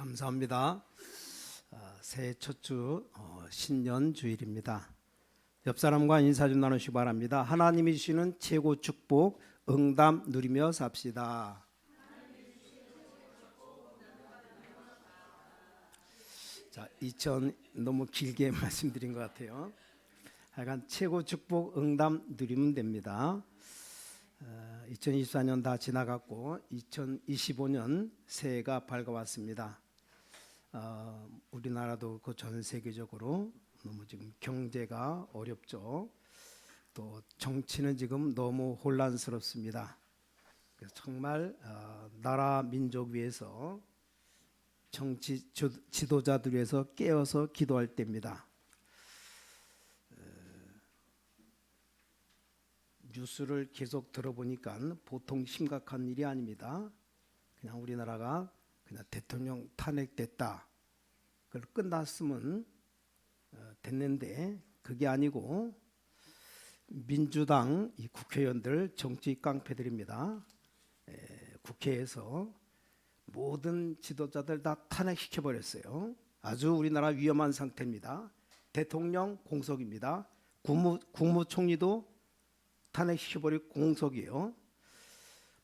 감사합니다. 새해 첫 주 신년 주일입니다. 옆 사람과 인사 좀 나누시기 바랍니다. 하나님이 주시는 최고 축복 응답 누리며 삽시다. 자, 2000 너무 길게 말씀드린 것 같아요. 하여간 최고 축복 응답 누리면 됩니다. 2024년 다 지나갔고 2025년 새해가 밝아왔습니다. 우리나라도 그 전 세계적으로 너무 지금 경제가 어렵죠. 또 정치는 지금 너무 혼란스럽습니다. 그래서 정말 나라 민족 위해서 정치 지도자들 위해서 깨어서 기도할 때입니다. 뉴스를 계속 들어보니까 보통 심각한 일이 아닙니다. 그냥 우리나라가 그냥 대통령 탄핵됐다. 그걸 끝났으면 됐는데 그게 아니고 민주당 이 국회의원들 정치 깡패들입니다. 국회에서 모든 지도자들 다 탄핵시켜 버렸어요. 아주 우리나라 위험한 상태입니다. 대통령 공석입니다. 국무총리도 탄핵시켜버릴 공석이에요.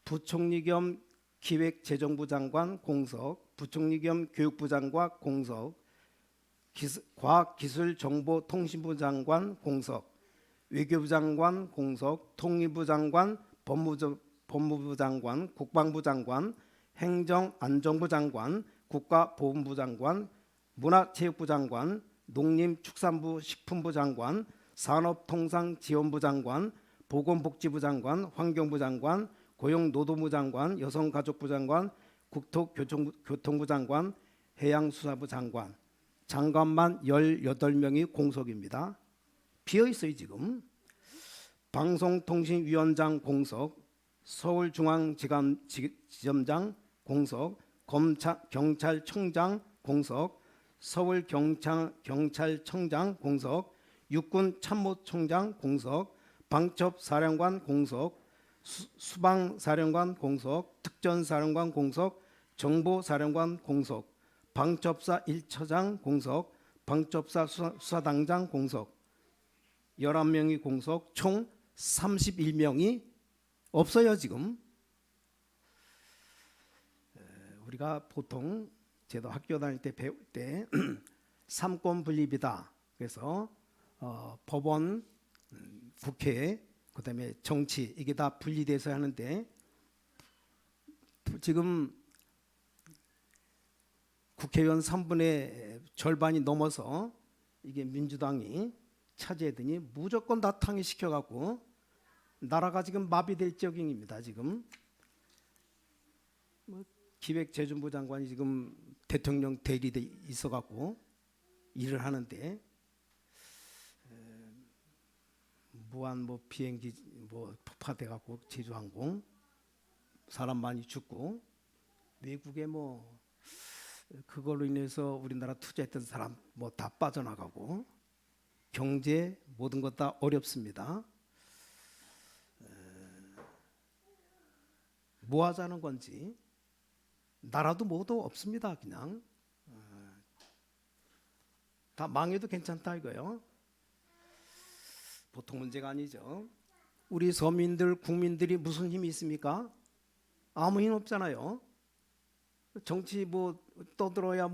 부총리 겸 기획재정부 장관 공석, 부총리 겸 교육부 장관 공석, 과학기술정보통신부 장관 공석, 외교부 장관 공석, 통일부 장관, 법무부 장관, 국방부 장관, 행정안전부 장관, 국가보훈부 장관, 문화체육부 장관, 농림축산부 식품부 장관, 산업통상지원부 장관, 보건복지부 장관, 환경부 장관, 고용노동부 장관, 여성가족부 장관, 국토교통부 장관, 해양수사부 장관, 장관만 18명이 공석입니다. 비어있어요 지금. 방송통신위원장 공석, 서울중앙지검장 공석, 경찰청장 공석, 서울경찰청장 공석, 육군참모총장 공석, 방첩사령관 공석, 수방사령관 공석, 특전사령관 공석, 정보사령관 공석, 방첩사 1처장 공석, 방첩사 수사당장 공석 11명이 공석, 총 31명이 없어요 지금. 우리가 보통 제도 학교 다닐 때 배울 때 삼권 분립이다. 그래서 법원, 국회, 그다음에 정치 이게 다 분리돼서 하는데 지금 국회의원 3분의 절반이 넘어서 이게 민주당이 차지하더니 무조건 다 탄핵시켜갖고 나라가 지금 마비될 지경입니다. 지금 기획재정부 장관이 지금 대통령 대리돼 있어갖고 일을 하는데 무한 비행기 폭파돼갖고 제주항공 사람 많이 죽고 외국에 그걸로 인해서 우리나라 투자했던 사람 다 빠져나가고 경제 모든 것 다 어렵습니다. 뭐 하자는 건지 나라도 뭐도 없습니다. 그냥 다 망해도 괜찮다 이거요. 보통 문제가 아니죠. 우리 서민들 국민들이 무슨 힘이 있습니까? 아무 힘 없잖아요. 정치 떠들어야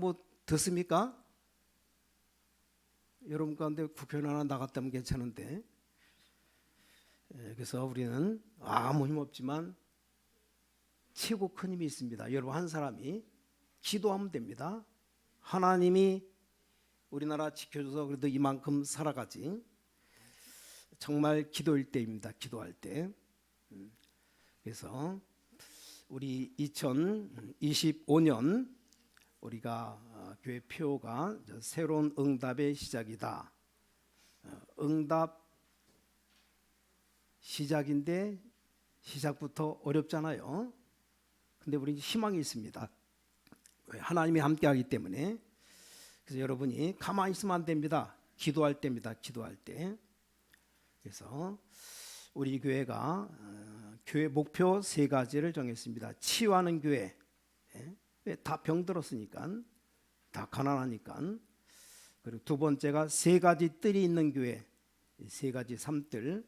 듣습니까? 여러분 가운데 국회의원 하나 나갔다면 괜찮은데 그래서 우리는 아무 힘 없지만 최고 큰 힘이 있습니다. 여러분 한 사람이 기도하면 됩니다. 하나님이 우리나라 지켜줘서 그래도 이만큼 살아가지. 정말 기도일 때입니다. 기도할 때. 그래서 우리 2025년 우리가 교회 표가 새로운 응답의 시작이다. 응답 시작인데 시작부터 어렵잖아요. 근데 우리 희망이 있습니다. 하나님이 함께하기 때문에. 그래서 여러분이 가만히 있으면 안 됩니다. 기도할 때입니다. 기도할 때. 그래서 우리 교회가 교회 목표 3가지를 정했습니다. 치유하는 교회, 다 병들었으니까 다 가난하니까. 그리고 두 번째가 세 가지 뜰이 있는 교회, 세 가지 삶들.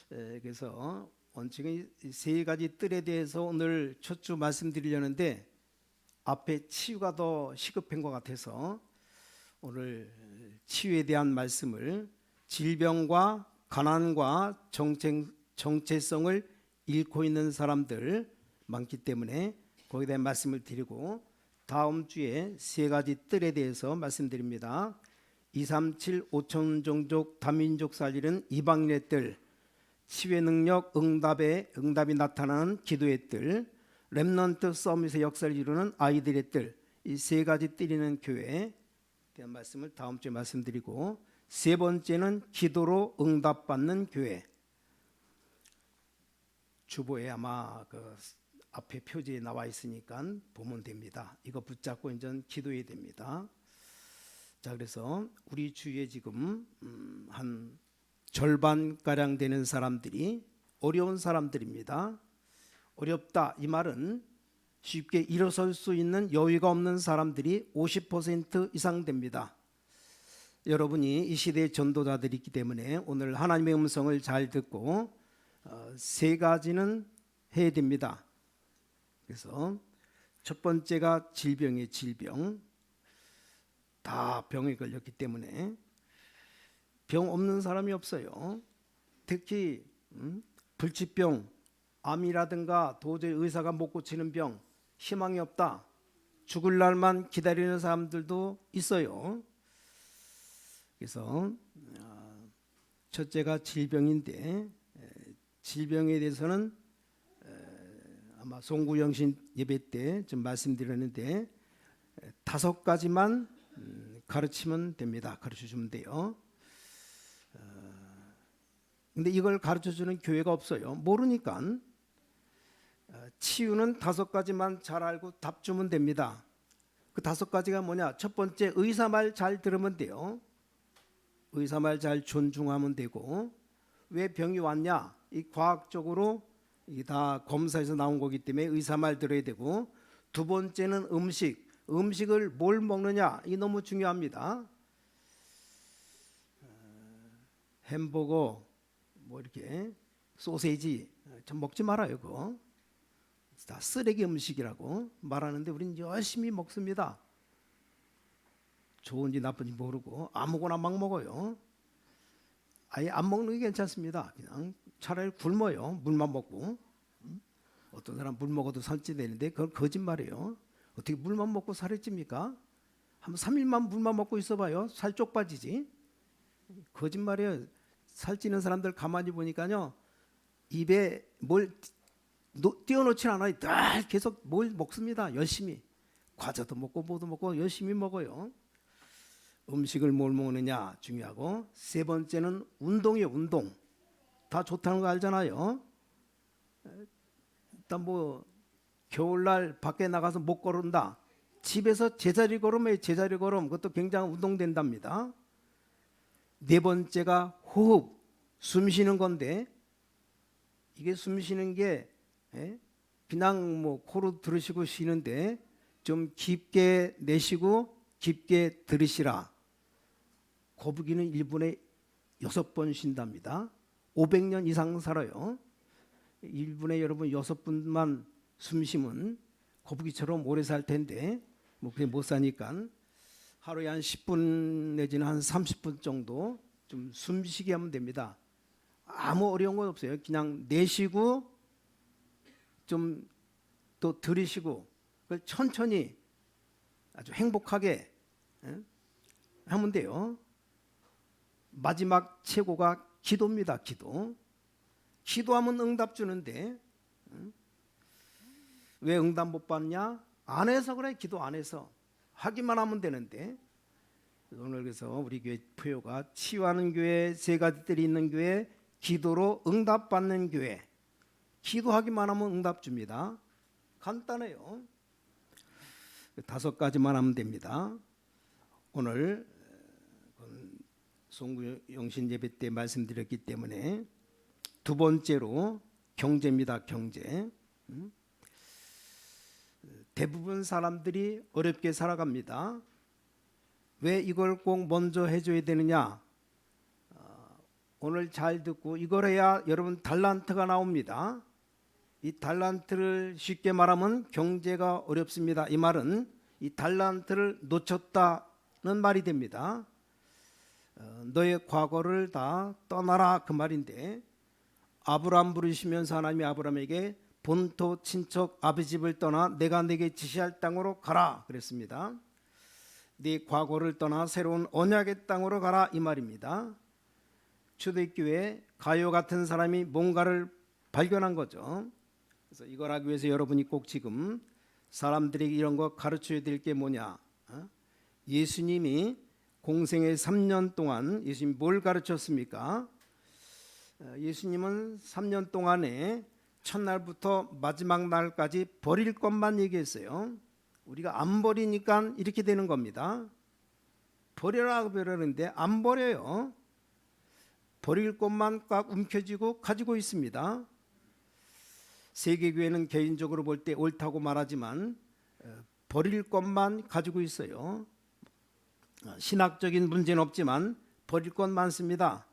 그래서 원칙은 세 가지 뜰에 대해서 오늘 첫 주 말씀드리려는데 앞에 치유가 더 시급한 것 같아서 오늘 치유에 대한 말씀을, 질병과 가난과 정체성을 잃고 있는 사람들 많기 때문에 거기에 대한 말씀을 드리고, 다음 주에 세 가지 뜰에 대해서 말씀드립니다. 237 5천 종족 다민족 살리는 이방인의 뜰, 치유의 능력 응답이 나타나는 기도의 뜰, 렘넌트 서밋의 역사를 이루는 아이들의 뜰, 이 세 가지 뜰이 있는 교회에 대한 말씀을 다음 주에 말씀드리고, 세 번째는 기도로 응답받는 교회. 주보에 아마 그 앞에 표지에 나와 있으니까 보면 됩니다. 이거 붙잡고 이제 기도해야 됩니다. 자, 그래서 우리 주위에 지금 한 절반가량 되는 사람들이 어려운 사람들입니다. 어렵다 이 말은 쉽게 일어설 수 있는 여유가 없는 사람들이 50% 이상 됩니다. 여러분이 이 시대의 전도자들이 있기 때문에 오늘 하나님의 음성을 잘 듣고 세 가지는 해야 됩니다. 그래서 첫 번째가 질병이에요. 질병. 다 병에 걸렸기 때문에 병 없는 사람이 없어요. 특히 불치병, 암이라든가 도저히 의사가 못 고치는 병, 희망이 없다, 죽을 날만 기다리는 사람들도 있어요. 그래서 첫째가 질병인데, 질병에 대해서는 아마 송구영신 예배 때 좀 말씀드렸는데 5가지만 가르치면 됩니다. 가르쳐주면 돼요. 근데 이걸 가르쳐주는 교회가 없어요. 모르니까. 치유는 5가지만 잘 알고 답 주면 됩니다. 그 5가지가 뭐냐? 첫 번째, 의사 말 잘 들으면 돼요. 의사 말 잘 존중하면 되고, 왜 병이 왔냐? 이 과학적으로 이게 다 검사에서 나온 거기 때문에 의사 말 들어야 되고, 두 번째는 음식을 뭘 먹느냐? 이 너무 중요합니다. 햄버거, 뭐 이렇게 소세지 좀 먹지 말아요. 그거 다 쓰레기 음식이라고 말하는데 우리는 열심히 먹습니다. 좋은지 나쁜지 모르고 아무거나 막 먹어요. 아예 안 먹는 게 괜찮습니다. 그냥 차라리 굶어요. 물만 먹고. 어떤 사람 물 먹어도 살찌 되는데 그건 거짓말이에요. 어떻게 물만 먹고 살이 찝니까? 한 3일만 물만 먹고 있어봐요. 살 쪽 빠지지. 거짓말이에요. 살찌는 사람들 가만히 보니까요, 입에 뭘 띄워놓지 않아요. 늘 계속 뭘 먹습니다. 열심히 과자도 먹고 뭐도 먹고 열심히 먹어요. 음식을 뭘 먹느냐 중요하고, 세 번째는 운동이에요. 운동 다 좋다는 거 알잖아요. 일단 뭐 겨울날 밖에 나가서 못 걸은다, 집에서 제자리 걸음에 제자리 걸음, 그것도 굉장히 운동된답니다. 네 번째가 호흡, 숨 쉬는 건데, 이게 숨 쉬는 게 그냥 뭐 코로 들으시고 쉬는데 좀 깊게 내쉬고 깊게 들으시라. 거북이는 1분에 6번 쉰답니다. 500년 이상 살아요. 1분에 여러분 6분만 숨 쉬면 거북이처럼 오래 살 텐데 뭐 그게 못 사니까 하루에 한 10분 내지는 한 30분 정도 좀 숨쉬게 하면 됩니다. 아무 어려운 건 없어요. 그냥 내쉬고 좀 또 들이쉬고, 그걸 천천히 아주 행복하게 하면 돼요. 마지막 최고가 기도입니다. 기도하면 응답 주는데 왜 응답 못 받냐? 안 해서 그래. 기도 안 해서. 하기만 하면 되는데. 오늘 그래서 우리 교회 표요가 치유하는 교회, 세 가지들이 있는 교회, 기도로 응답 받는 교회. 기도하기만 하면 응답 줍니다. 간단해요. 5가지만 하면 됩니다. 오늘 송구영신 예배 때 말씀드렸기 때문에 두 번째로 경제입니다. 경제. 대부분 사람들이 어렵게 살아갑니다. 왜 이걸 꼭 먼저 해줘야 되느냐? 오늘 잘 듣고 이걸 해야 여러분 달란트가 나옵니다. 이 달란트를 쉽게 말하면 경제가 어렵습니다. 이 말은 이 달란트를 놓쳤다는 말이 됩니다. 너의 과거를 다 떠나라 그 말인데, 아브람 부르시면서 하나님이 아브람에게 본토 친척 아버지 집을 떠나 내가 네게 지시할 땅으로 가라 그랬습니다. 네 과거를 떠나 새로운 언약의 땅으로 가라 이 말입니다. 초대교회 가요 같은 사람이 뭔가를 발견한 거죠. 그래서 이걸 하기 위해서 여러분이 꼭 지금 사람들에게 이런 거 가르쳐야 될 게 뭐냐? 예수님이 공생의 3년 동안 예수님이 뭘 가르쳤습니까? 예수님은 3년 동안에 첫날부터 마지막 날까지 버릴 것만 얘기했어요. 우리가 안 버리니까 이렇게 되는 겁니다. 버려라 그러는데 안 버려요. 버릴 것만 꽉 움켜쥐고 가지고 있습니다. 세계교회는 개인적으로 볼 때 옳다고 말하지만 버릴 것만 가지고 있어요. 신학적인 문제는 없지만 버릴 것 많습니다.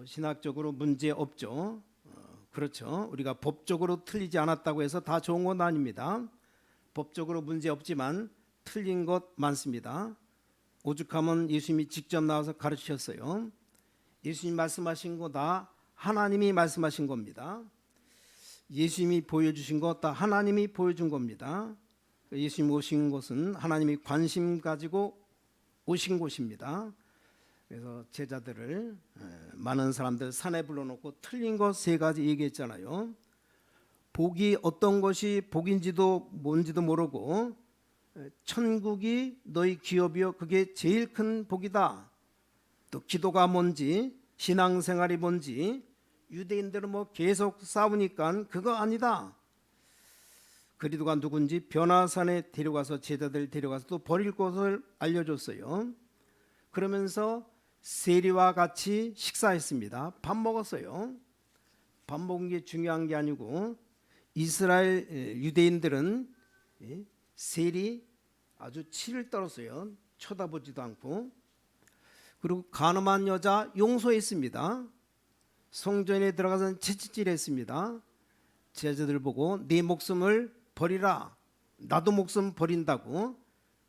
신학적으로 문제 없죠. 그렇죠. 우리가 법적으로 틀리지 않았다고 해서 다 좋은 건 아닙니다. 법적으로 문제 없지만 틀린 것 많습니다. 오죽하면 예수님이 직접 나와서 가르치셨어요. 예수님 말씀하신 거 다 하나님이 말씀하신 겁니다. 예수님이 보여주신 것 다 하나님이 보여준 겁니다. 예수님 오신 곳은 하나님이 관심 가지고 오신 곳입니다. 그래서 제자들을 많은 사람들 산에 불러놓고 틀린 것 3가지 얘기했잖아요. 복이 어떤 것이 복인지도 뭔지도 모르고 천국이 너희 기업이요 그게 제일 큰 복이다. 또 기도가 뭔지 신앙생활이 뭔지 유대인들은 계속 싸우니까 그거 아니다. 그리도가 누군지 변화산에 데려가서 제자들 데려가서 또 버릴 곳을 알려줬어요. 그러면서 세리와 같이 식사했습니다. 밥 먹었어요. 밥 먹은 게 중요한 게 아니고 이스라엘 유대인들은 세리 아주 치를 떨었어요. 쳐다보지도 않고. 그리고 간음한 여자 용서했습니다. 성전에 들어가서 채찍질했습니다. 제자들 보고 네 목숨을 버리라. 나도 목숨 버린다고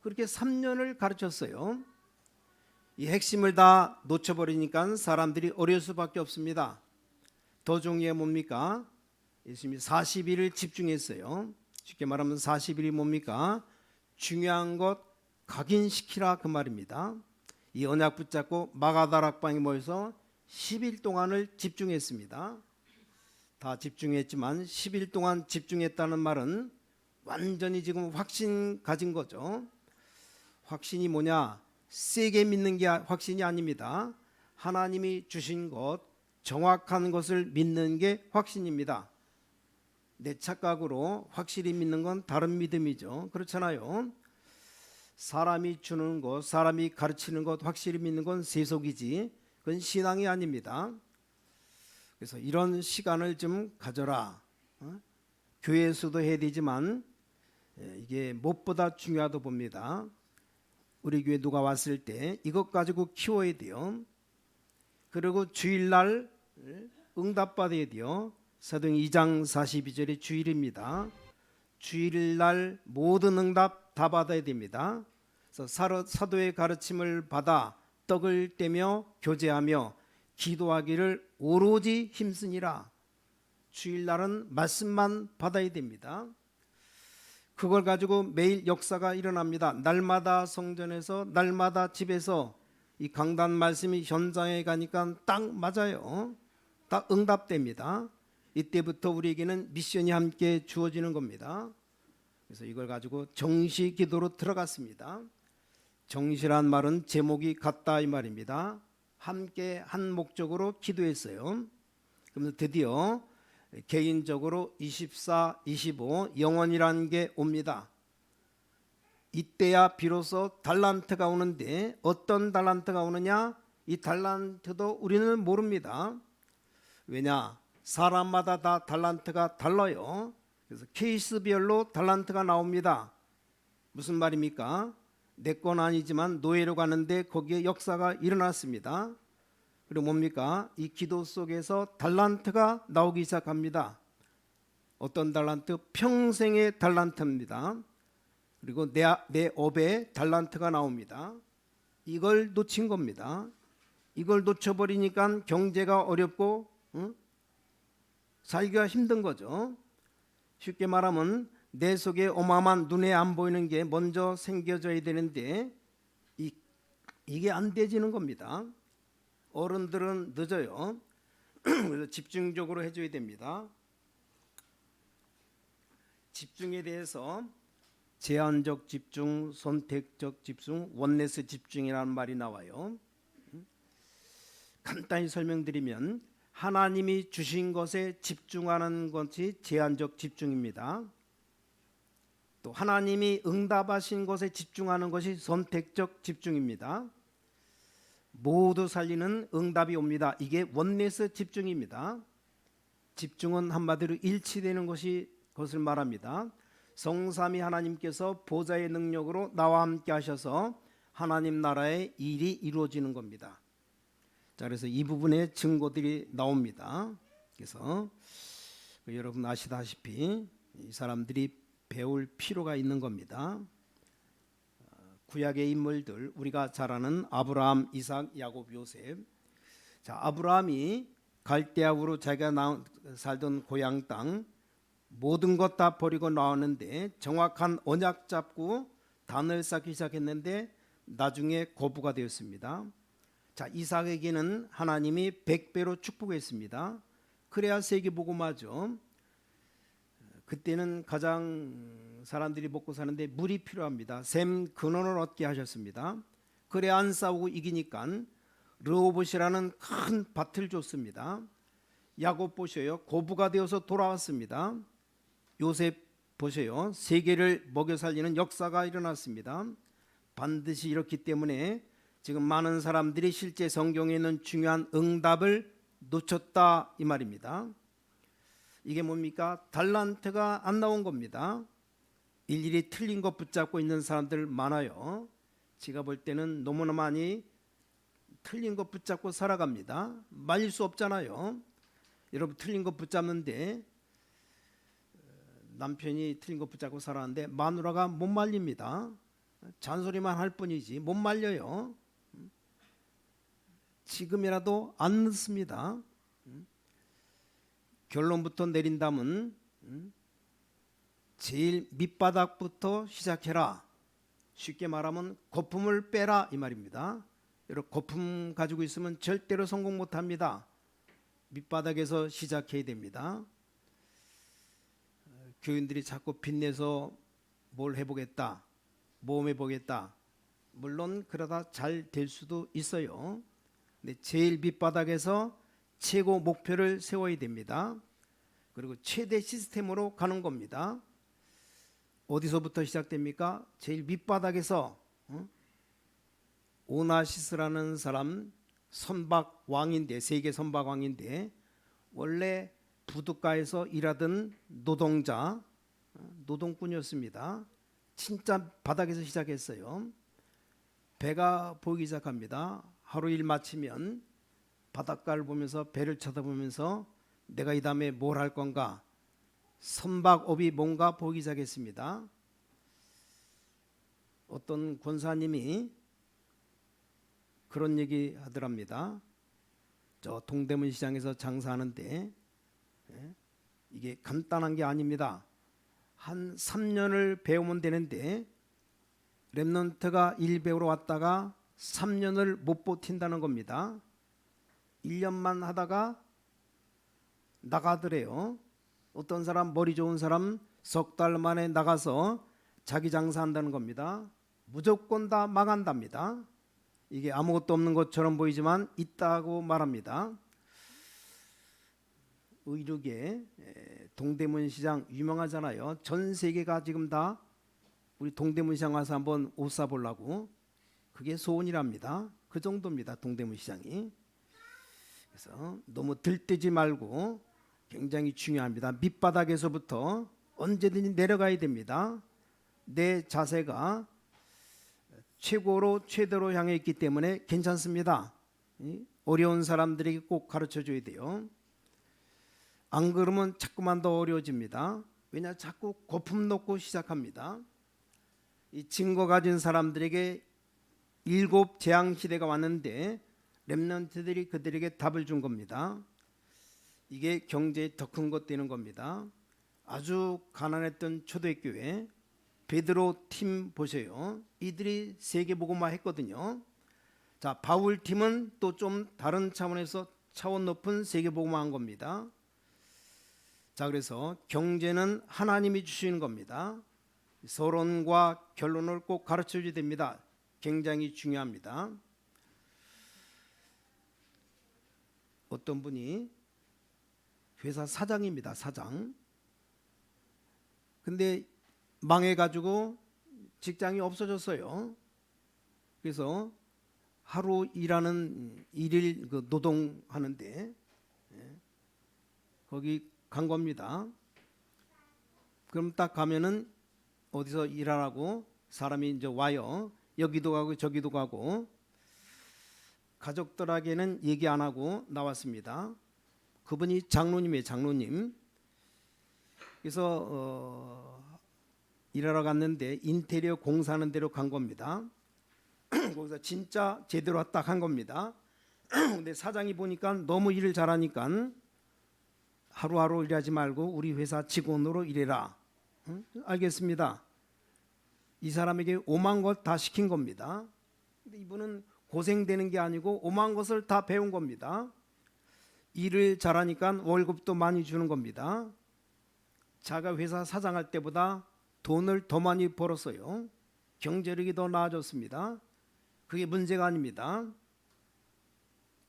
그렇게 3년을 가르쳤어요. 이 핵심을 다 놓쳐버리니까 사람들이 어려울 수밖에 없습니다. 더 중요한 게 뭡니까? 예수님이 40일을 집중했어요. 쉽게 말하면 40일이 뭡니까? 중요한 것 각인시키라 그 말입니다. 이 언약 붙잡고 마가다락방에 모여서 10일 동안을 집중했습니다. 다 집중했지만 10일 동안 집중했다는 말은 완전히 지금 확신 가진 거죠. 확신이 뭐냐? 세게 믿는 게 확신이 아닙니다. 하나님이 주신 것, 정확한 것을 믿는 게 확신입니다. 내 착각으로 확실히 믿는 건 다른 믿음이죠. 그렇잖아요. 사람이 주는 것, 사람이 가르치는 것 확실히 믿는 건 세속이지 그건 신앙이 아닙니다. 그래서 이런 시간을 좀 가져라. 교회에서도 해야 되지만 이게 무엇보다 중요하다고 봅니다. 우리 교회 누가 왔을 때 이것 가지고 키워야 돼요. 그리고 주일날 응답받아야 돼요. 사도행 2장 42절의 주일입니다. 주일날 모든 응답 다 받아야 됩니다. 그래서 사도의 가르침을 받아 떡을 떼며 교제하며 기도하기를 오로지 힘쓰니라. 주일날은 말씀만 받아야 됩니다. 그걸 가지고 매일 역사가 일어납니다. 날마다 성전에서 날마다 집에서 이 강단 말씀이 현장에 가니까 딱 맞아요. 딱 응답됩니다. 이때부터 우리에게는 미션이 함께 주어지는 겁니다. 그래서 이걸 가지고 정시 기도로 들어갔습니다. 정시란 말은 제목이 같다 이 말입니다. 함께 한 목적으로 기도했어요. 그러면서 드디어 개인적으로 24, 25 영원이라는 게 옵니다. 이때야 비로소 달란트가 오는데 어떤 달란트가 오느냐? 이 달란트도 우리는 모릅니다. 왜냐? 사람마다 다 달란트가 달라요. 그래서 케이스별로 달란트가 나옵니다. 무슨 말입니까? 내 건 아니지만 노예로 가는데 거기에 역사가 일어났습니다. 그리고 뭡니까? 이 기도 속에서 달란트가 나오기 시작합니다. 어떤 달란트? 평생의 달란트입니다. 그리고 내 업에 달란트가 나옵니다. 이걸 놓친 겁니다. 이걸 놓쳐버리니까 경제가 어렵고 살기가 힘든 거죠. 쉽게 말하면 내 속에 어마어마한 눈에 안 보이는 게 먼저 생겨져야 되는데 이게 안 되지는 겁니다. 어른들은 늦어요. 그래서 집중적으로 해줘야 됩니다. 집중에 대해서 제한적 집중, 선택적 집중, 원네스 집중이라는 말이 나와요. 간단히 설명드리면 하나님이 주신 것에 집중하는 것이 제한적 집중입니다. 또 하나님이 응답하신 것에 집중하는 것이 선택적 집중입니다. 모두 살리는 응답이 옵니다. 이게 원네스 집중입니다. 집중은 한마디로 일치되는 것을 말합니다. 성삼위 하나님께서 보좌의 능력으로 나와 함께 하셔서 하나님 나라의 일이 이루어지는 겁니다. 자, 그래서 이 부분에 증거들이 나옵니다. 그래서 여러분 아시다시피 이 사람들이 배울 필요가 있는 겁니다. 구약의 인물들 우리가 잘 아는 아브라함, 이삭, 야곱, 요셉. 자, 아브라함이 갈대아우로 자기가 살던 고향 땅 모든 것 다 버리고 나왔는데 정확한 언약 잡고 단을 쌓기 시작했는데 나중에 거부가 되었습니다. 자, 이삭에게는 하나님이 100배로 축복했습니다. 그래야 세계복음화죠. 그때는 가장 사람들이 먹고 사는데 물이 필요합니다. 샘 근원을 얻게 하셨습니다. 그래 안 싸우고 이기니까 르호봇이라는 큰 밭을 줬습니다. 야곱 보셔요. 고부가 되어서 돌아왔습니다. 요셉 보세요. 세계를 먹여 살리는 역사가 일어났습니다. 반드시 이렇기 때문에 지금 많은 사람들이 실제 성경에 있는 중요한 응답을 놓쳤다 이 말입니다. 이게 뭡니까? 달란트가 안 나온 겁니다. 일일이 틀린 것 붙잡고 있는 사람들 많아요. 제가 볼 때는 너무나 많이 틀린 것 붙잡고 살아갑니다. 말릴 수 없잖아요. 여러분 틀린 것 붙잡는데 남편이 틀린 것 붙잡고 살았는데 마누라가 못 말립니다. 잔소리만 할 뿐이지 못 말려요. 지금이라도 안 늦습니다. 결론부터 내린다면 제일 밑바닥부터 시작해라. 쉽게 말하면 거품을 빼라 이 말입니다. 여러분 거품 가지고 있으면 절대로 성공 못합니다. 밑바닥에서 시작해야 됩니다. 교인들이 자꾸 빚내서 뭘 해보겠다, 모험해보겠다. 물론 그러다 잘 될 수도 있어요. 근데 제일 밑바닥에서 최고 목표를 세워야 됩니다. 그리고 최대 시스템으로 가는 겁니다. 어디서부터 시작됩니까? 제일 밑바닥에서 오나시스라는 사람 선박왕인데 세계 선박왕인데 원래 부둣가에서 일하던 노동자 노동꾼이었습니다. 진짜 바닥에서 시작했어요. 배가 보이기 시작합니다. 하루 일 마치면 바닷가를 보면서 배를 쳐다보면서 내가 이 다음에 뭘 할 건가, 선박업이 뭔가 보이기 시작했습니다. 어떤 권사님이 그런 얘기 하더랍니다. 저 동대문 시장에서 장사하는데 이게 간단한 게 아닙니다. 한 3년을 배우면 되는데 랩넌트가 일 배우러 왔다가 3년을 못 버틴다는 겁니다. 1년만 하다가 나가더래요. 어떤 사람 머리 좋은 사람 석 달 만에 나가서 자기 장사한다는 겁니다. 무조건 다 망한답니다. 이게 아무것도 없는 것처럼 보이지만 있다고 말합니다. 의료계 동대문 시장 유명하잖아요. 전 세계가 지금 다 우리 동대문 시장 와서 한번 옷 사보려고, 그게 소원이랍니다. 그 정도입니다. 동대문 시장이. 그래서 너무 들뜨지 말고 굉장히 중요합니다. 밑바닥에서부터 언제든지 내려가야 됩니다. 내 자세가 최고로 최대로 향해 있기 때문에 괜찮습니다. 어려운 사람들에게 꼭 가르쳐 줘야 돼요. 안 그러면 자꾸만 더 어려워집니다. 왜냐, 자꾸 거품 놓고 시작합니다. 이 증거 가진 사람들에게 7 재앙 시대가 왔는데 렘넌트들이 그들에게 답을 준 겁니다. 이게 경제에 더 큰 것 되는 겁니다. 아주 가난했던 초대교회 베드로 팀 보세요. 이들이 세계복음화 했거든요. 자, 바울 팀은 또 좀 다른 차원에서 차원 높은 세계복음화 한 겁니다. 자, 그래서 경제는 하나님이 주시는 겁니다. 서론과 결론을 꼭 가르쳐 줘야 됩니다. 굉장히 중요합니다. 어떤 분이 회사 사장입니다. 사장. 근데 망해가지고 직장이 없어졌어요. 그래서 하루 일하는 일일 그 노동하는데 거기 간 겁니다. 그럼 딱 가면은 어디서 일하라고 사람이 이제 와요. 여기도 가고 저기도 가고. 가족들에게는 얘기 안 하고 나왔습니다. 그분이 장로님이에요. 장로님. 그래서 일하러 갔는데 인테리어 공사하는 데로 간 겁니다. 거기서 진짜 제대로 딱 한 겁니다. 근데 사장이 보니까 너무 일을 잘하니까 하루하루 일하지 말고 우리 회사 직원으로 일해라. 응? 알겠습니다. 이 사람에게 오만 것 다 시킨 겁니다. 근데 이분은 고생되는 게 아니고 오만 것을 다 배운 겁니다. 일을 잘하니까 월급도 많이 주는 겁니다. 자가 회사 사장할 때보다 돈을 더 많이 벌었어요. 경제력이 더 나아졌습니다. 그게 문제가 아닙니다.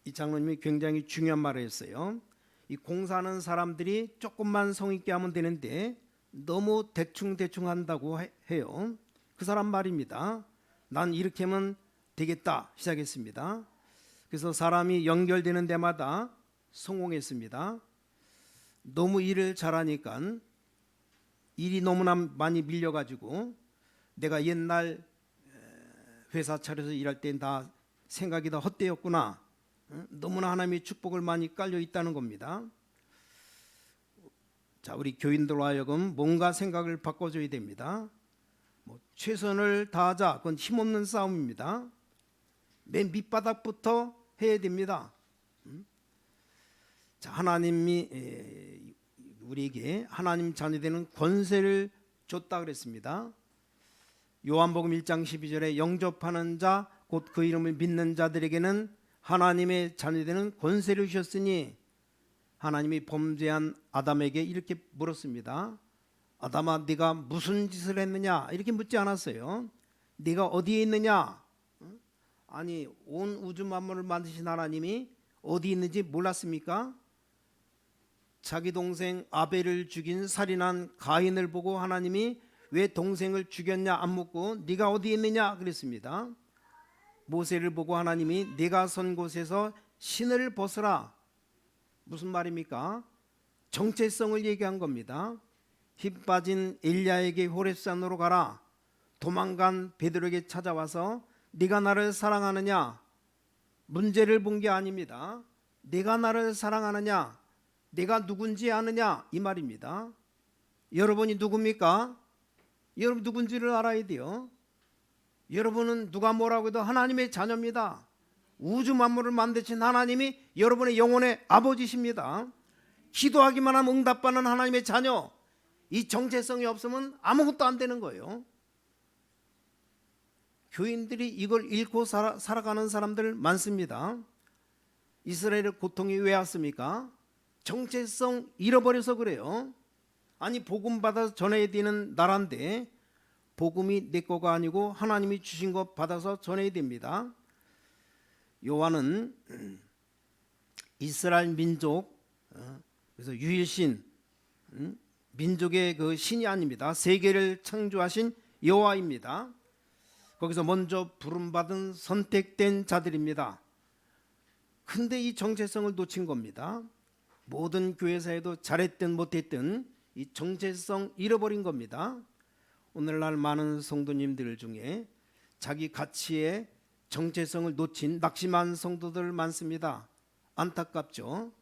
이 장로님이 굉장히 중요한 말을 했어요. 이 공사하는 사람들이 조금만 성의 있게 하면 되는데 너무 대충 한다고 해요. 그 사람 말입니다. 난 이렇게 하면 되겠다 시작했습니다. 그래서 사람이 연결되는 데마다 성공했습니다. 너무 일을 잘하니까 일이 너무나 많이 밀려가지고 내가 옛날 회사 차려서 일할 땐 다 생각이 다 헛되었구나. 너무나 하나님의 축복을 많이 깔려 있다는 겁니다. 자, 우리 교인들로 하여금 뭔가 생각을 바꿔줘야 됩니다. 최선을 다하자. 그건 힘없는 싸움입니다. 맨 밑바닥부터 해야 됩니다. 자, 하나님이 우리에게 하나님 자녀되는 권세를 줬다 그랬습니다. 요한복음 1장 12절에 영접하는 자 곧 그 이름을 믿는 자들에게는 하나님의 자녀되는 권세를 주셨으니, 하나님이 범죄한 아담에게 이렇게 물었습니다. 아담아, 네가 무슨 짓을 했느냐? 이렇게 묻지 않았어요. 네가 어디에 있느냐? 아니, 온 우주 만물을 만드신 하나님이 어디 있는지 몰랐습니까? 자기 동생 아벨을 죽인 살인한 가인을 보고 하나님이 왜 동생을 죽였냐 안 묻고 네가 어디에 있느냐 그랬습니다. 모세를 보고 하나님이 네가 선 곳에서 신을 벗으라. 무슨 말입니까? 정체성을 얘기한 겁니다. 힘 빠진 엘리야에게 호렙산으로 가라. 도망간 베드로에게 찾아와서 네가 나를 사랑하느냐? 문제를 본 게 아닙니다. 네가 나를 사랑하느냐? 내가 누군지 아느냐? 이 말입니다. 여러분이 누굽니까? 여러분 누군지를 알아야 돼요. 여러분은 누가 뭐라고 해도 하나님의 자녀입니다. 우주 만물을 만드신 하나님이 여러분의 영혼의 아버지십니다. 기도하기만 하면 응답받는 하나님의 자녀. 이 정체성이 없으면 아무것도 안 되는 거예요. 교인들이 이걸 잃고 살아가는 사람들 많습니다. 이스라엘의 고통이 왜 왔습니까? 정체성 잃어버려서 그래요. 아니, 복음 받아서 전해야 되는 나라인데 복음이 내 거가 아니고 하나님이 주신 것 받아서 전해야 됩니다. 요한은 이스라엘 민족, 그래서 유일신, 민족의 그 신이 아닙니다. 세계를 창조하신 여호와입니다. 거기서 먼저 부름받은 선택된 자들입니다. 근데 이 정체성을 놓친 겁니다. 모든 교회사에도 잘했든 못했든 이 정체성 잃어버린 겁니다. 오늘날 많은 성도님들 중에 자기 가치의 정체성을 놓친 낙심한 성도들 많습니다. 안타깝죠.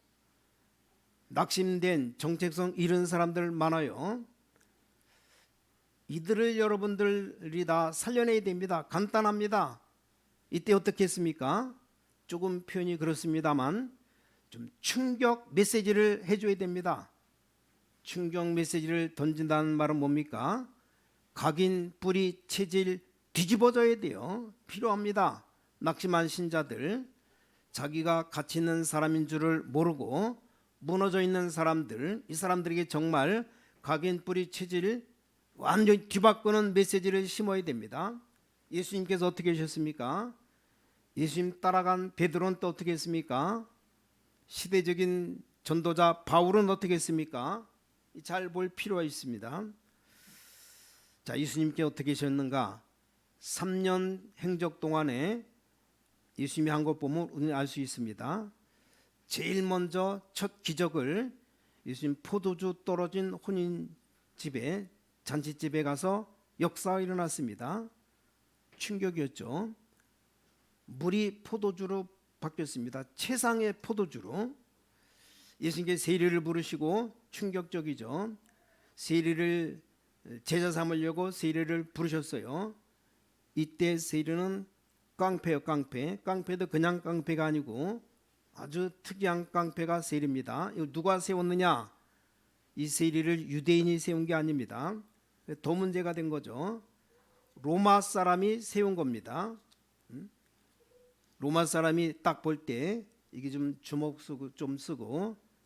낙심된 정체성 잃은 사람들 많아요. 이들을 여러분들이 다 살려내야 됩니다. 간단합니다. 이때 어떻게 했습니까? 조금 표현이 그렇습니다만 좀 충격 메시지를 해줘야 됩니다. 충격 메시지를 던진다는 말은 뭡니까? 각인, 뿌리, 체질 뒤집어져야 돼요. 필요합니다. 낙심한 신자들, 자기가 가치 있는 사람인 줄을 모르고 무너져 있는 사람들, 이 사람들에게 정말 각인, 뿌리, 체질 완전히 뒤바꾸는 메시지를 심어야 됩니다. 예수님께서 어떻게 하셨습니까? 예수님 따라간 베드로는 또 어떻게 했습니까? 시대적인 전도자 바울은 어떻게 했습니까? 잘 볼 필요가 있습니다. 자, 예수님께 어떻게 하셨는가? 3년 행적 동안에 예수님이 한 것 보면 우리는 알 수 있습니다. 제일 먼저 첫 기적을 예수님 포도주 떨어진 혼인집에 잔치집에 가서 역사가 일어났습니다. 충격이었죠. 물이 포도주로 바뀌었습니다. 최상의 포도주로. 예수님께 세리를 부르시고 충격적이죠. 세리를 제자 삼으려고 세리를 부르셨어요. 이때 세리는 깡패요, 깡패. 깡패도 그냥 깡패가 아니고 아주 특이한 깡패가 세리입니다. 이거 누가 세웠느냐? 이 세리를 유대인이 세운 게 아닙니다. 더 문제가 된 거죠. 로마 사람이 세운 겁니다. 로마 사람이 딱 볼 때 이게 좀 주먹 쓰고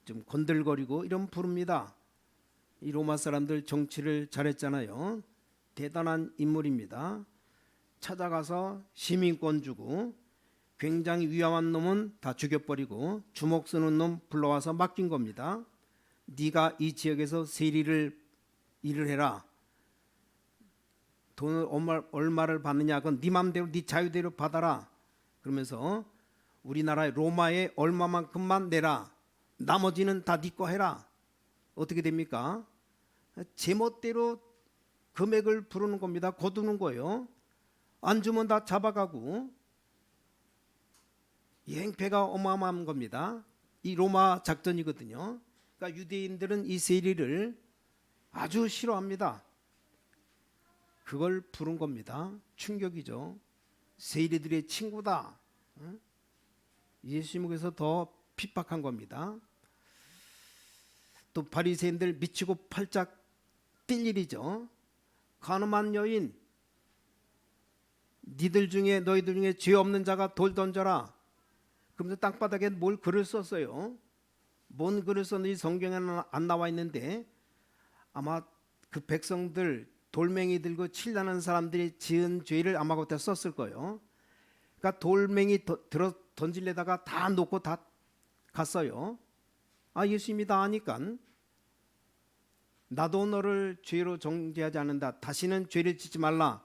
좀 건들거리고 이런 부릅니다. 이 로마 사람들 정치를 잘했잖아요. 대단한 인물입니다. 찾아가서 시민권 주고 굉장히 위험한 놈은 다 죽여버리고 주먹 쓰는 놈 불러와서 맡긴 겁니다. 네가 이 지역에서 세리를 일을 해라. 돈을 얼마를 받느냐 그건 네 맘대로 네 자유대로 받아라. 그러면서 우리나라의 로마에 얼마만큼만 내라. 나머지는 다 네 거 해라. 어떻게 됩니까? 제멋대로 금액을 부르는 겁니다. 거두는 거예요. 안 주면 다 잡아가고. 이 행패가 어마어마한 겁니다. 이 로마 작전이거든요. 그러니까 유대인들은 이 세리를 아주 싫어합니다. 그걸 부른 겁니다. 충격이죠. 세리들의 친구다. 예수님께서 더 핍박한 겁니다. 또 바리새인들 미치고 팔짝 뛸 일이죠. 가늠한 여인, 너희들 중에 죄 없는 자가 돌 던져라. 그러면서 땅바닥에 뭘 글을 썼어요. 뭔 글을 썼는지 성경에는 안 나와 있는데 아마 그 백성들 돌멩이 들고 칠라는 사람들이 지은 죄를 아마 그때 썼을 거예요. 그러니까 돌멩이 던질래다가 다 놓고 다 갔어요. 아, 예수님이 다 아니까 나도 너를 죄로 정죄하지 않는다. 다시는 죄를 짓지 말라.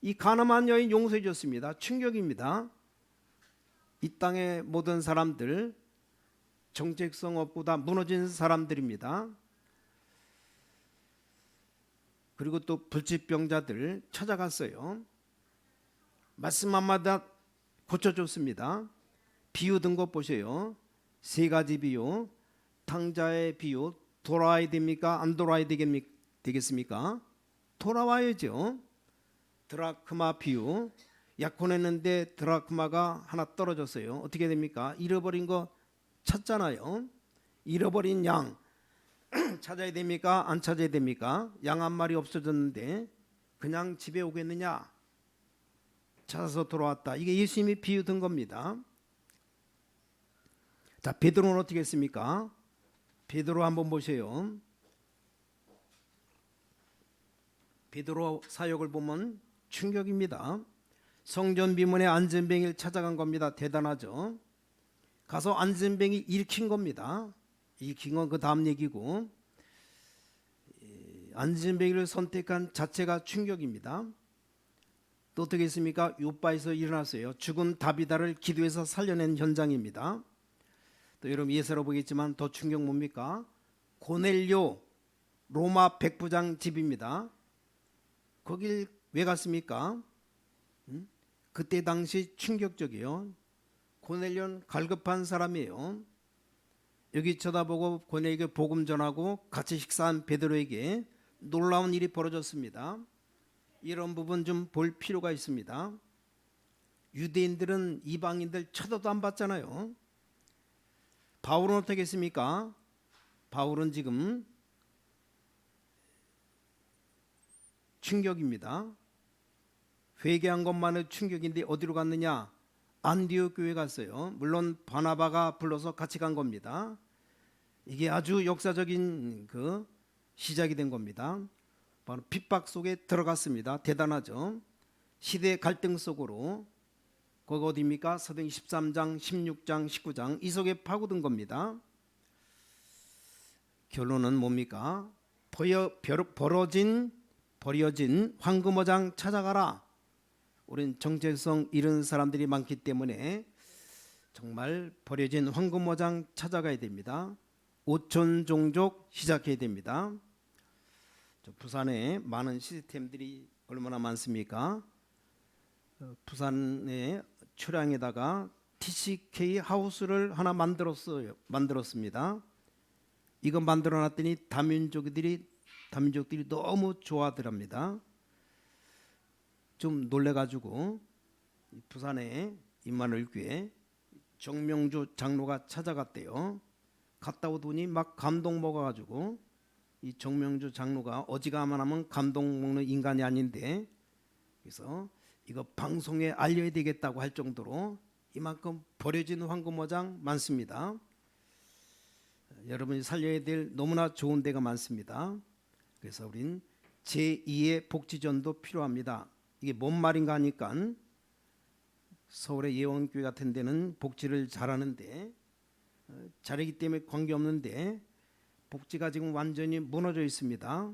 이 가늠한 여인 용서해 줬습니다. 충격입니다. 이 땅의 모든 사람들 정체성 없고 다 무너진 사람들입니다. 그리고 또 불치병자들 찾아갔어요. 말씀 한마디 고쳐줬습니다. 비유 든 것 보세요. 세 가지 비유. 탕자의 비유. 돌아와야 됩니까? 안 돌아와야 되겠습니까? 돌아와야죠. 드라크마 비유. 약혼했는데 드라크마가 하나 떨어졌어요. 어떻게 됩니까? 잃어버린 거 찾잖아요. 잃어버린 양 찾아야 됩니까? 안 찾아야 됩니까? 양 한 마리 없어졌는데 그냥 집에 오겠느냐? 찾아서 돌아왔다. 이게 예수님이 비유 든 겁니다. 자, 베드로는 어떻게 했습니까? 베드로 한번 보세요. 베드로 사역을 보면 충격입니다. 성전 비문에 안전뱅이를 찾아간 겁니다. 대단하죠. 가서 안전뱅이 일으킨 겁니다. 일으킨 건 그 다음 얘기고 안전뱅이를 선택한 자체가 충격입니다. 또 어떻게 했습니까? 요바에서 일어났어요. 죽은 다비다를 기도해서 살려낸 현장입니다. 또 여러분 예사로 보겠지만 더 충격 뭡니까? 고넬료 로마 백부장 집입니다. 거길 왜 갔습니까? 그때 당시 충격적이요. 고넬료는 갈급한 사람이에요. 여기 쳐다보고 고넬료에게 복음 전하고 같이 식사한 베드로에게 놀라운 일이 벌어졌습니다. 이런 부분 좀 볼 필요가 있습니다. 유대인들은 이방인들 쳐다도 안 봤잖아요. 바울은 어떻게 했습니까? 바울은 지금 충격입니다. 회개한 것만의 충격인데 어디로 갔느냐? 안디옥 교회 갔어요. 물론 바나바가 불러서 같이 간 겁니다. 이게 아주 역사적인 그 시작이 된 겁니다. 바로 핍박 속에 들어갔습니다. 대단하죠. 시대 갈등 속으로 거기 어디입니까? 사도행 13장, 16장, 19장 이 속에 파고든 겁니다. 결론은 뭡니까? 버려진 황금어장 찾아가라. 우린 정체성 잃은 사람들이 많기 때문에 정말 버려진 황금어장 찾아가야 됩니다. 오촌 종족 시작해야 됩니다. 부산에 많은 시스템들이 얼마나 많습니까? 부산의 출향에다가 TCK 하우스를 하나 만들었습니다. 이거 만들어놨더니 다민족들이 너무 좋아하더랍니다. 좀 놀래가지고 부산에 임마누엘교회 정명주 장로가 찾아갔대요. 갔다 오더니 막 감동 먹어가지고 이 정명주 장로가 어지간하면 감동 먹는 인간이 아닌데 그래서 이거 방송에 알려야 되겠다고 할 정도로 이만큼 버려진 황금어장 많습니다. 여러분이 살려야 될 너무나 좋은 데가 많습니다. 그래서 우린 제2의 복지전도 필요합니다. 이게 뭔 말인가 하니까 서울의 예원교회 같은 데는 복지를 잘하는데 잘하기 때문에 관계없는데 복지가 지금 완전히 무너져 있습니다.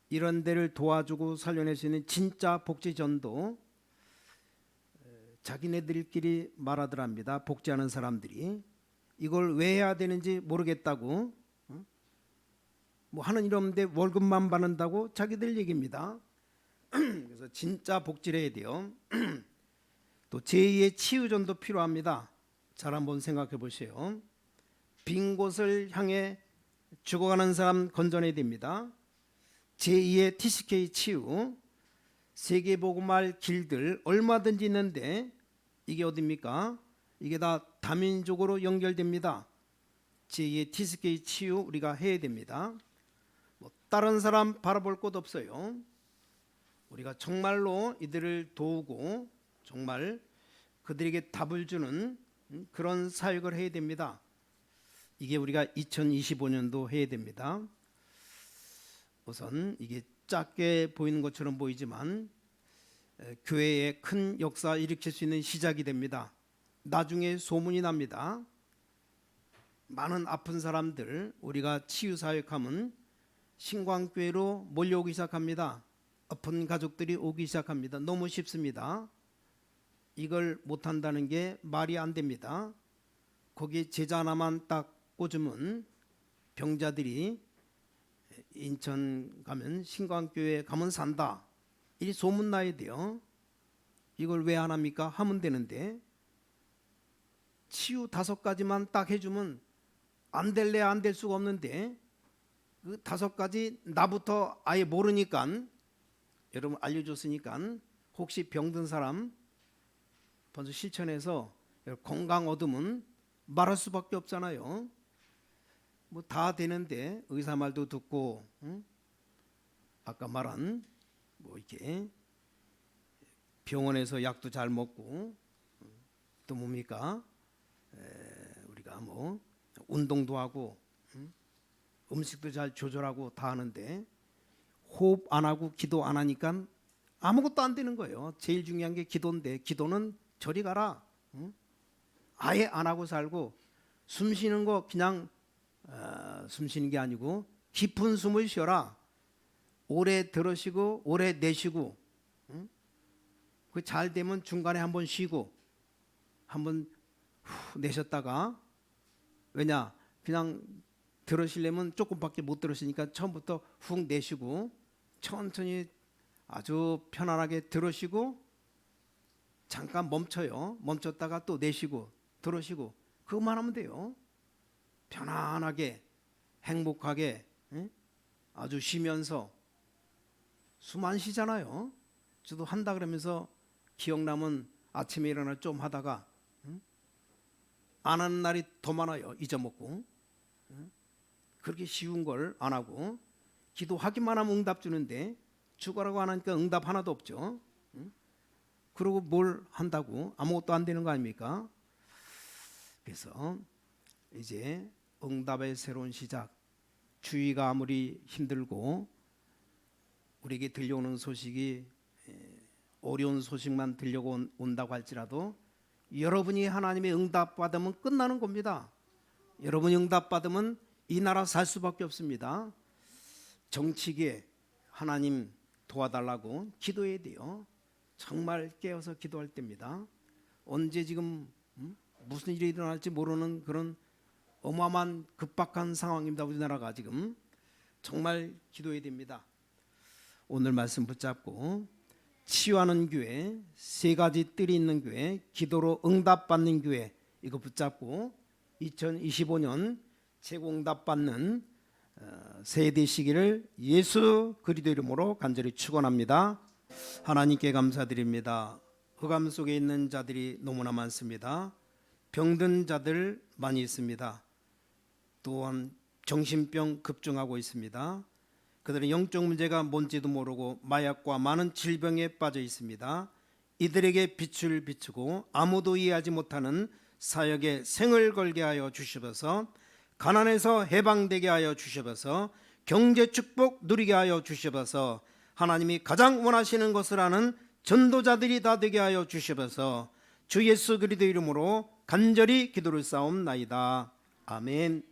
이런 데를 도와주고 살려낼 수 있는 진짜 복지전도 자기네들끼리 말하더랍니다. 복지하는 사람들이 이걸 왜 해야 되는지 모르겠다고 뭐 하는 일 없는데 월급만 받는다고 자기들 얘기입니다. 그래서 진짜 복지를 해야 돼요. 또 제2의 치유전도 필요합니다. 잘 한번 생각해 보세요. 빈 곳을 향해 죽어가는 사람 건져내야 됩니다. 제2의 TCK 치유, 세계복음할 길들 얼마든지 있는데 이게 어디입니까? 이게 다 다민족으로 연결됩니다. 제2의 TCK 치유 우리가 해야 됩니다. 뭐 다른 사람 바라볼 곳 없어요. 우리가 정말로 이들을 도우고 정말 그들에게 답을 주는 그런 사역을 해야 됩니다. 이게 우리가 2025년도 해야 됩니다. 우선 이게 작게 보이는 것처럼 보이지만 교회에 큰 역사 일으킬 수 있는 시작이 됩니다. 나중에 소문이 납니다. 많은 아픈 사람들 우리가 치유사역하면 신광교회로 몰려오기 시작합니다. 아픈 가족들이 오기 시작합니다. 너무 쉽습니다. 이걸 못한다는 게 말이 안 됩니다. 거기 제자 하나만 딱 꽂으면 병자들이 인천 가면 신광교회 가면 산다. 이 소문 나야 돼요. 이걸 왜 안 합니까? 하면 되는데 치유 5가지만 딱 해주면 안 될래 안 될 수가 없는데 그 5가지 나부터 아예 모르니까 여러분 알려줬으니까 혹시 병든 사람 먼저 실천해서 건강 얻으면 말할 수밖에 없잖아요. 뭐 다 되는데 의사 말도 듣고 아까 말한 뭐 이렇게 병원에서 약도 잘 먹고 또 뭡니까 우리가 뭐 운동도 하고 음식도 잘 조절하고 다 하는데 호흡 안 하고 기도 안 하니까 아무것도 안 되는 거예요. 제일 중요한 게 기도인데 기도는 저리 가라. 아예 안 하고 살고 숨 쉬는 거 그냥 숨 쉬는 게 아니고 깊은 숨을 쉬어라. 오래 들으시고 오래 내쉬고 그 잘 되면 중간에 한번 쉬고 한번 내셨다가 왜냐 그냥 들으시려면 조금밖에 못 들으시니까 처음부터 훅 내쉬고 천천히 아주 편안하게 들으시고 잠깐 멈춰요. 멈췄다가 또 내쉬고 들어쉬고 그것만 하면 돼요. 편안하게 행복하게 아주 쉬면서 숨 안 쉬잖아요. 저도 한다 그러면서 기억나면 아침에 일어나 좀 하다가 안 하는 날이 더 많아요. 잊어먹고. 그렇게 쉬운 걸 안 하고 기도하기만 하면 응답 주는데 죽어라고 안 하니까 응답 하나도 없죠. 그리고 뭘 한다고 아무것도 안 되는 거 아닙니까? 그래서 이제 응답의 새로운 시작. 주위가 아무리 힘들고 우리에게 들려오는 소식이 어려운 소식만 들려온다고 할지라도 여러분이 하나님의 응답 받으면 끝나는 겁니다. 여러분이 응답 받으면 이 나라 살 수밖에 없습니다. 정치계에 하나님 도와달라고 기도해야 돼요. 정말 깨어서 기도할 때입니다. 언제 지금 무슨 일이 일어날지 모르는 그런 어마어마한 급박한 상황입니다. 우리나라가 지금 정말 기도해야 됩니다. 오늘 말씀 붙잡고 치유하는 교회, 세 가지 뜰이 있는 교회, 기도로 응답받는 교회, 이거 붙잡고 2025년 최고 응답받는 새해 되시기를 예수 그리스도 이름으로 간절히 축원합니다. 하나님께 감사드립니다. 흑암 속에 있는 자들이 너무나 많습니다. 병든 자들 많이 있습니다. 또한 정신병 급증하고 있습니다. 그들은 영적 문제가 뭔지도 모르고 마약과 많은 질병에 빠져 있습니다. 이들에게 빛을 비추고 아무도 이해하지 못하는 사역에 생을 걸게 하여 주시옵소서. 가난에서 해방되게 하여 주시옵소서. 경제 축복 누리게 하여 주시옵소서. 하나님이 가장 원하시는 것을 아는 전도자들이 다 되게 하여 주시옵소서. 주 예수 그리스도 이름으로 간절히 기도를 쌓옵나이다. 아멘.